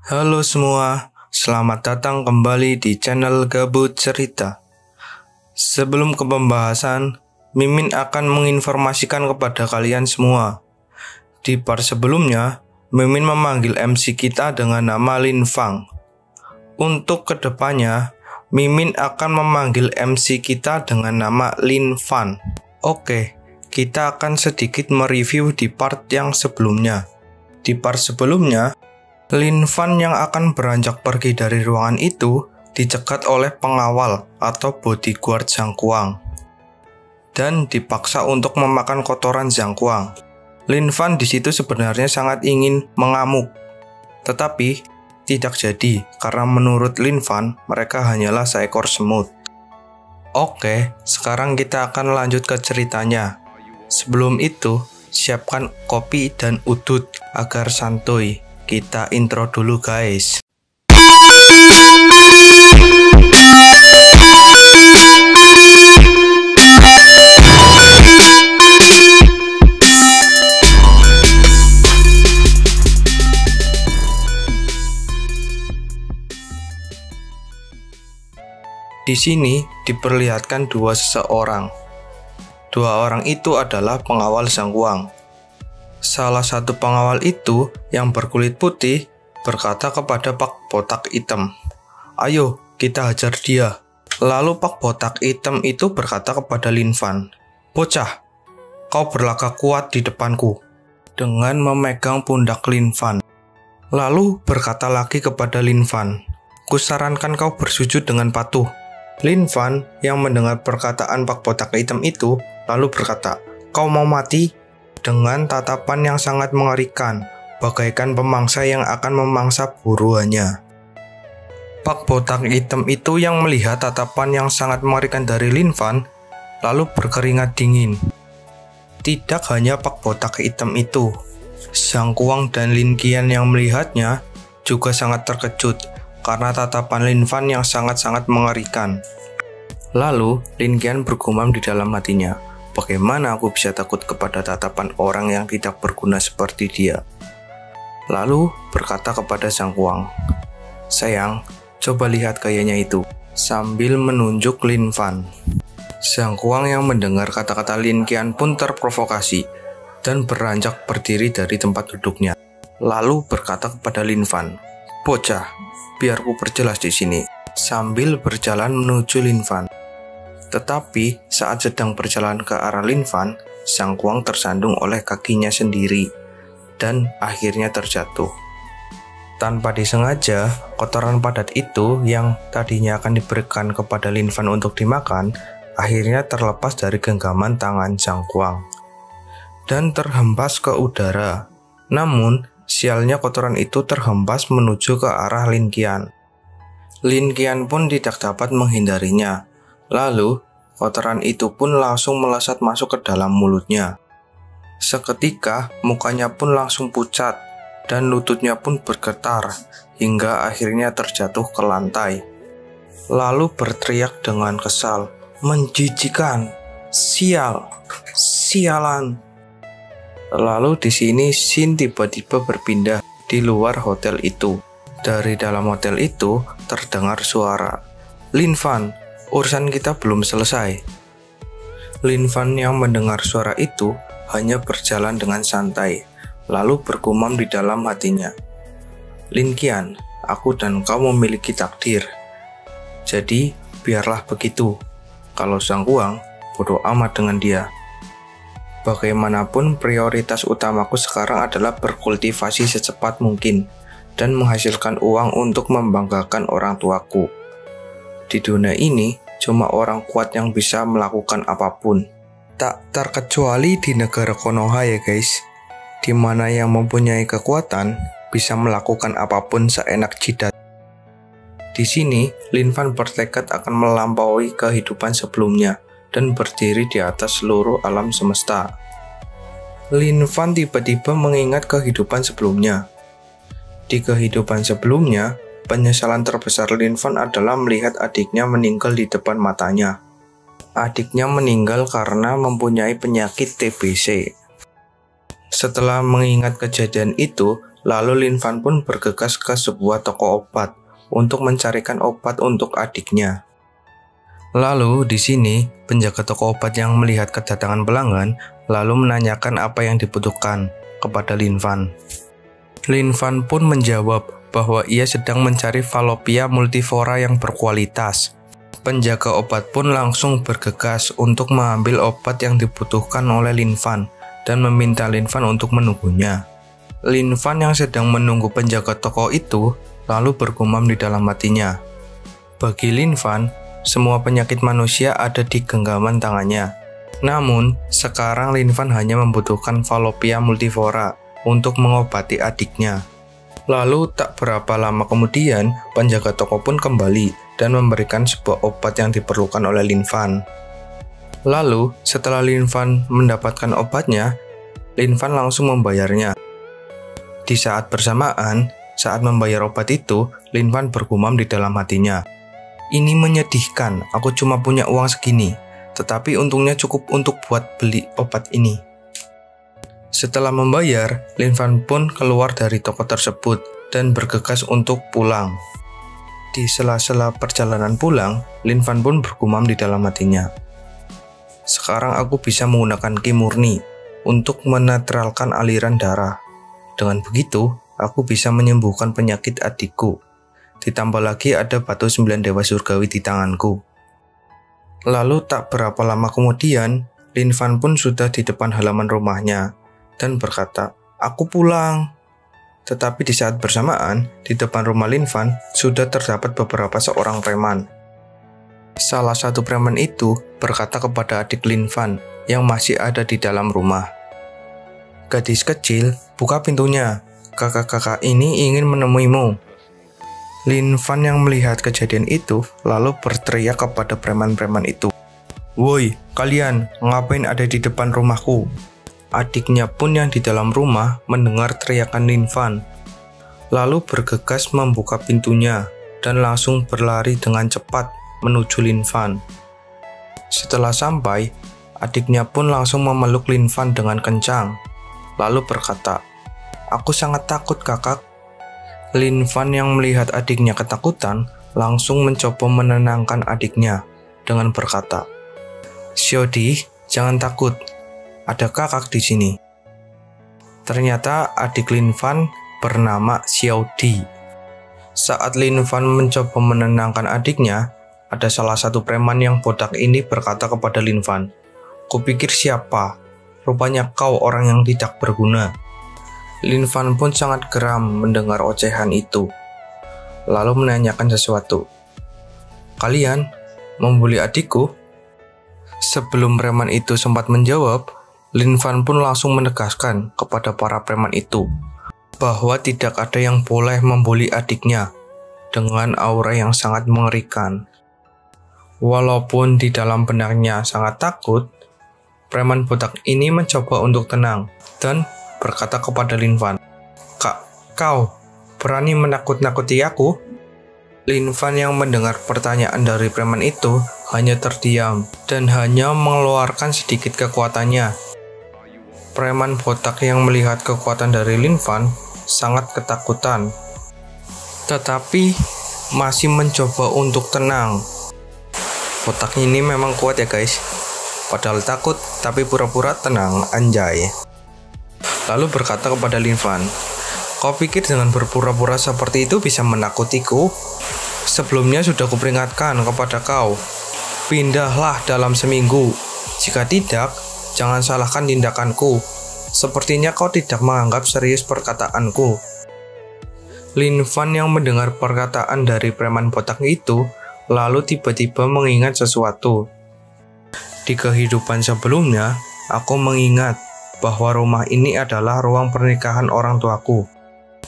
Halo semua, selamat datang kembali di channel Gabut Cerita. Sebelum ke pembahasan, Mimin akan menginformasikan kepada kalian semua. Di part sebelumnya, Mimin memanggil MC kita dengan nama Lin Fang. Untuk kedepannya, Mimin akan memanggil MC kita dengan nama Lin Fan. Oke, kita akan sedikit mereview di part yang sebelumnya. Di part sebelumnya, Lin Fan yang akan beranjak pergi dari ruangan itu dicegat oleh pengawal atau bodyguard Zhang Kuang dan dipaksa untuk memakan kotoran Zhang Kuang. Lin Fan di situ sebenarnya sangat ingin mengamuk, tetapi tidak jadi karena menurut Lin Fan mereka hanyalah seekor semut. Oke, sekarang kita akan lanjut ke ceritanya. Sebelum itu, siapkan kopi dan udut agar santuy. Kita intro dulu guys. Di sini diperlihatkan dua seseorang. Dua orang itu adalah pengawal Zhang Kuang. Salah satu pengawal itu yang berkulit putih berkata kepada Pak Botak Hitam, "Ayo kita hajar dia." Lalu Pak Botak Hitam itu berkata kepada Lin Fan, "Bocah, kau berlagak kuat di depanku," dengan memegang pundak Lin Fan. Lalu berkata lagi kepada Lin Fan, "Kusarankan kau bersujud dengan patuh." Lin Fan yang mendengar perkataan Pak Botak Hitam itu lalu berkata, "Kau mau mati?" dengan tatapan yang sangat mengerikan, bagaikan pemangsa yang akan memangsa buruannya. Pak Botak Hitam itu yang melihat tatapan yang sangat mengerikan dari Lin Fan, lalu berkeringat dingin. Tidak hanya Pak Botak Hitam itu, Zhang Kuang dan Lin Qian yang melihatnya juga sangat terkejut karena tatapan Lin Fan yang sangat-sangat mengerikan. Lalu Lin Qian bergumam di dalam hatinya, "Bagaimana aku bisa takut kepada tatapan orang yang tidak berguna seperti dia?" Lalu berkata kepada Zhang Kuang, "Sayang, coba lihat gayanya itu," sambil menunjuk Lin Fan. Zhang Kuang yang mendengar kata-kata Lin Qian pun terprovokasi dan beranjak berdiri dari tempat duduknya. Lalu berkata kepada Lin Fan, "Bocah, biar ku perjelas di sini," sambil berjalan menuju Lin Fan. Tetapi saat sedang berjalan ke arah Lin Fan, Zhang Kuang tersandung oleh kakinya sendiri dan akhirnya terjatuh. Tanpa disengaja, kotoran padat itu yang tadinya akan diberikan kepada Lin Fan untuk dimakan, akhirnya terlepas dari genggaman tangan Zhang Kuang dan terhempas ke udara. Namun, sialnya kotoran itu terhempas menuju ke arah Lin Qian. Lin Qian pun tidak dapat menghindarinya. Lalu, kotoran itu pun langsung melesat masuk ke dalam mulutnya. Seketika, mukanya pun langsung pucat dan lututnya pun bergetar hingga akhirnya terjatuh ke lantai. Lalu berteriak dengan kesal, "Menjijikan! Sial! Sialan!" Lalu di sini scene tiba-tiba berpindah di luar hotel itu. Dari dalam hotel itu terdengar suara, "Lin Fan, urusan kita belum selesai." Lin Fan yang mendengar suara itu hanya berjalan dengan santai, lalu bergumam di dalam hatinya, "Lin Qian, aku dan kau memiliki takdir. Jadi biarlah begitu. Kalau Zhang Kuang, bodoh amat dengan dia. Bagaimanapun prioritas utamaku sekarang adalah berkultivasi secepat mungkin dan menghasilkan uang untuk membanggakan orang tuaku. Di dunia ini, cuma orang kuat yang bisa melakukan apapun. Tak terkecuali di negara Konoha ya guys, di mana yang mempunyai kekuatan bisa melakukan apapun seenak jidat." Di sini, Lin Fan bertekad akan melampaui kehidupan sebelumnya dan berdiri di atas seluruh alam semesta. Lin Fan tiba-tiba mengingat kehidupan sebelumnya. Di kehidupan sebelumnya, penyesalan terbesar Lin Fan adalah melihat adiknya meninggal di depan matanya. Adiknya meninggal karena mempunyai penyakit TBC. Setelah mengingat kejadian itu, Lalu Lin Fan pun bergegas ke sebuah toko obat untuk mencarikan obat untuk adiknya. Lalu di sini penjaga toko obat yang melihat kedatangan pelanggan lalu menanyakan apa yang dibutuhkan kepada Lin Fan. Lin Fan pun menjawab bahwa ia sedang mencari Fallopeia multiflora yang berkualitas. Penjaga obat pun langsung bergegas untuk mengambil obat yang dibutuhkan oleh Lin Fan dan meminta Lin Fan untuk menunggunya. Lin Fan yang sedang menunggu penjaga toko itu lalu bergumam di dalam hatinya. Bagi Lin Fan, semua penyakit manusia ada di genggaman tangannya. Namun, sekarang Lin Fan hanya membutuhkan Fallopeia multiflora untuk mengobati adiknya. Lalu, tak berapa lama kemudian, penjaga toko pun kembali dan memberikan sebuah obat yang diperlukan oleh Lin Fan. Lalu, setelah Lin Fan mendapatkan obatnya, Lin Fan langsung membayarnya. Di saat bersamaan, saat membayar obat itu, Lin Fan bergumam di dalam hatinya. Ini menyedihkan, aku cuma punya uang segini, tetapi untungnya cukup untuk buat beli obat ini. Setelah membayar, Lin Fan pun keluar dari toko tersebut dan bergegas untuk pulang. Di sela-sela perjalanan pulang, Lin Fan pun bergumam di dalam hatinya. Sekarang aku bisa menggunakan Ki Murni untuk menetralkan aliran darah. Dengan begitu, aku bisa menyembuhkan penyakit adikku. Ditambah lagi ada batu 9 dewa surgawi di tanganku. Lalu tak berapa lama kemudian, Lin Fan pun sudah di depan halaman rumahnya dan berkata, "Aku pulang." Tetapi di saat bersamaan, di depan rumah Lin Fan sudah terdapat beberapa seorang preman. Salah satu preman itu berkata kepada adik Lin Fan yang masih ada di dalam rumah, "Gadis kecil, buka pintunya. Kakak-kakak ini ingin menemuimu." Lin Fan yang melihat kejadian itu lalu berteriak kepada preman-preman itu, "Woi, kalian ngapain ada di depan rumahku?" Adiknya pun yang di dalam rumah mendengar teriakan Lin Fan, lalu bergegas membuka pintunya dan langsung berlari dengan cepat menuju Lin Fan. Setelah sampai, adiknya pun langsung memeluk Lin Fan dengan kencang, lalu berkata, "Aku sangat takut, kakak." Lin Fan yang melihat adiknya ketakutan langsung mencoba menenangkan adiknya dengan berkata, "Xiaodi, jangan takut. Ada kakak di sini." Ternyata adik Lin Fan bernama Xiaodi. Saat Lin Fan mencoba menenangkan adiknya, ada salah satu preman yang botak ini berkata kepada Lin Fan, "Kupikir siapa? Rupanya kau orang yang tidak berguna." Lin Fan pun sangat geram mendengar ocehan itu, lalu menanyakan sesuatu. "Kalian membuli adikku?" Sebelum preman itu sempat menjawab, Lin Fan pun langsung menegaskan kepada para preman itu bahwa tidak ada yang boleh membuli adiknya dengan aura yang sangat mengerikan. Walaupun di dalam benaknya sangat takut, preman botak ini mencoba untuk tenang dan berkata kepada Lin Fan, "Kak, kau berani menakut-nakuti aku?" Lin Fan yang mendengar pertanyaan dari preman itu hanya terdiam dan hanya mengeluarkan sedikit kekuatannya. Preman botak yang melihat kekuatan dari Lin Fan sangat ketakutan, tetapi masih mencoba untuk tenang. Botak ini memang kuat ya guys, padahal takut tapi pura-pura tenang, anjay. Lalu berkata kepada Lin Fan, "Kau pikir dengan berpura-pura seperti itu bisa menakutiku? Sebelumnya sudah kuperingatkan kepada kau, pindahlah dalam seminggu. Jika tidak, jangan salahkan tindakanku. Sepertinya kau tidak menganggap serius perkataanku." Lin Fan yang mendengar perkataan dari preman botak itu, lalu tiba-tiba mengingat sesuatu. Di kehidupan sebelumnya, aku mengingat bahwa rumah ini adalah ruang pernikahan orang tuaku.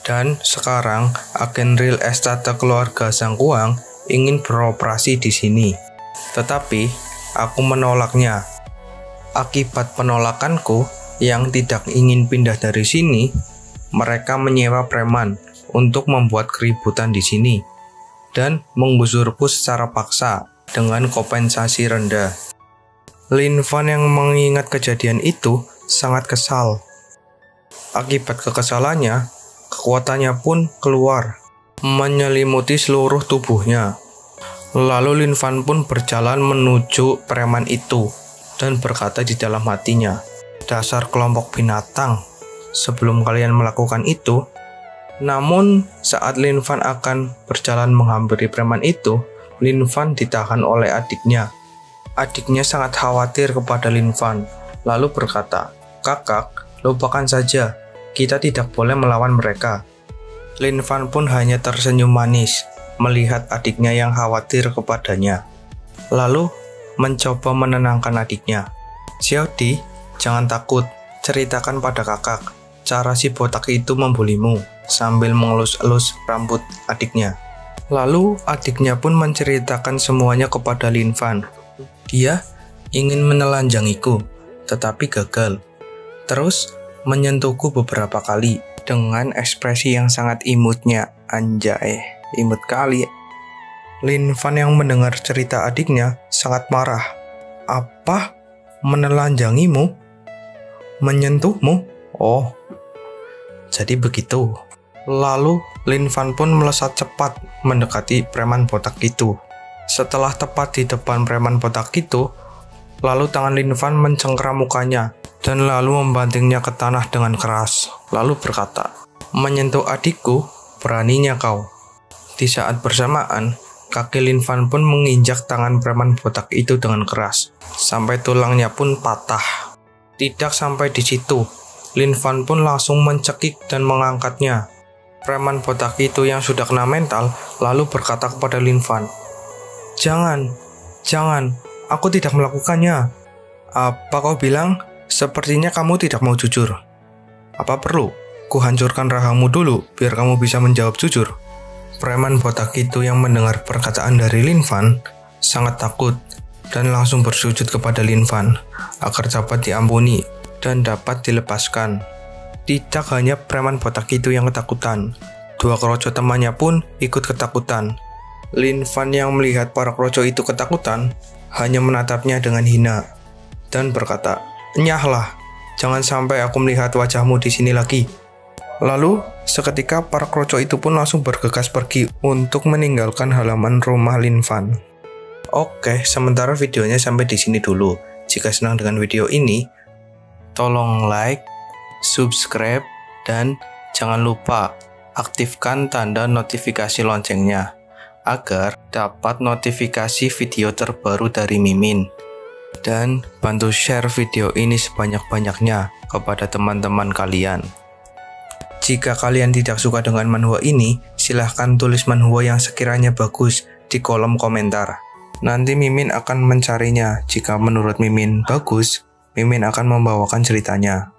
Dan sekarang agen real estate keluarga Zhangguang ingin beroperasi di sini. Tetapi aku menolaknya. Akibat penolakanku yang tidak ingin pindah dari sini, mereka menyewa preman untuk membuat keributan di sini dan menggusurku secara paksa dengan kompensasi rendah. Lin Fan yang mengingat kejadian itu sangat kesal. Akibat kekesalannya, kekuatannya pun keluar, menyelimuti seluruh tubuhnya. Lalu Lin Fan pun berjalan menuju preman itu dan berkata di dalam hatinya, "Dasar kelompok binatang, sebelum kalian melakukan itu." Namun saat Lin Fan akan berjalan menghampiri preman itu, Lin Fan ditahan oleh adiknya. Adiknya sangat khawatir kepada Lin Fan, lalu berkata, "Kakak, lupakan saja, kita tidak boleh melawan mereka." Lin Fan pun hanya tersenyum manis melihat adiknya yang khawatir kepadanya, lalu mencoba menenangkan adiknya. "Xiao Di, jangan takut, ceritakan pada kakak cara si botak itu membulimu," sambil mengelus-elus rambut adiknya. Lalu adiknya pun menceritakan semuanya kepada Lin Fan. Dia ingin menelanjangiku, tetapi gagal. Terus menyentuhku beberapa kali dengan ekspresi yang sangat imutnya. Anjay, imut kali. Lin Fan yang mendengar cerita adiknya sangat marah. "Apa? Menelanjangimu? Menyentuhmu? Oh, jadi begitu." Lalu Lin Fan pun melesat cepat mendekati preman botak itu. Setelah tepat di depan preman botak itu, lalu tangan Lin Fan mencengkeram mukanya dan lalu membantingnya ke tanah dengan keras. Lalu berkata, "Menyentuh adikku, beraninya kau." Di saat bersamaan, kaki Lin Fan pun menginjak tangan preman botak itu dengan keras, sampai tulangnya pun patah. Tidak sampai di situ, Lin Fan pun langsung mencekik dan mengangkatnya. Preman botak itu yang sudah kena mental, lalu berkata kepada Lin Fan, Jangan, aku tidak melakukannya." "Apa kau bilang? Sepertinya kamu tidak mau jujur. Apa perlu ku hancurkan rahangmu dulu biar kamu bisa menjawab jujur?" Preman botak itu yang mendengar perkataan dari Lin Fan sangat takut dan langsung bersujud kepada Lin Fan agar dapat diampuni dan dapat dilepaskan. Tidak hanya preman botak itu yang ketakutan, dua kroco temannya pun ikut ketakutan. Lin Fan yang melihat para kroco itu ketakutan hanya menatapnya dengan hina dan berkata, "Nyahlah, jangan sampai aku melihat wajahmu di sini lagi." Lalu seketika para kroco itu pun langsung bergegas pergi untuk meninggalkan halaman rumah Lin Fan. Oke, sementara videonya sampai di sini dulu. Jika senang dengan video ini, tolong like, subscribe, dan jangan lupa aktifkan tanda notifikasi loncengnya agar dapat notifikasi video terbaru dari Mimin. Dan bantu share video ini sebanyak-banyaknya kepada teman-teman kalian. Jika kalian tidak suka dengan manhwa ini, silahkan tulis manhwa yang sekiranya bagus di kolom komentar. Nanti Mimin akan mencarinya. Jika menurut Mimin bagus, Mimin akan membawakan ceritanya.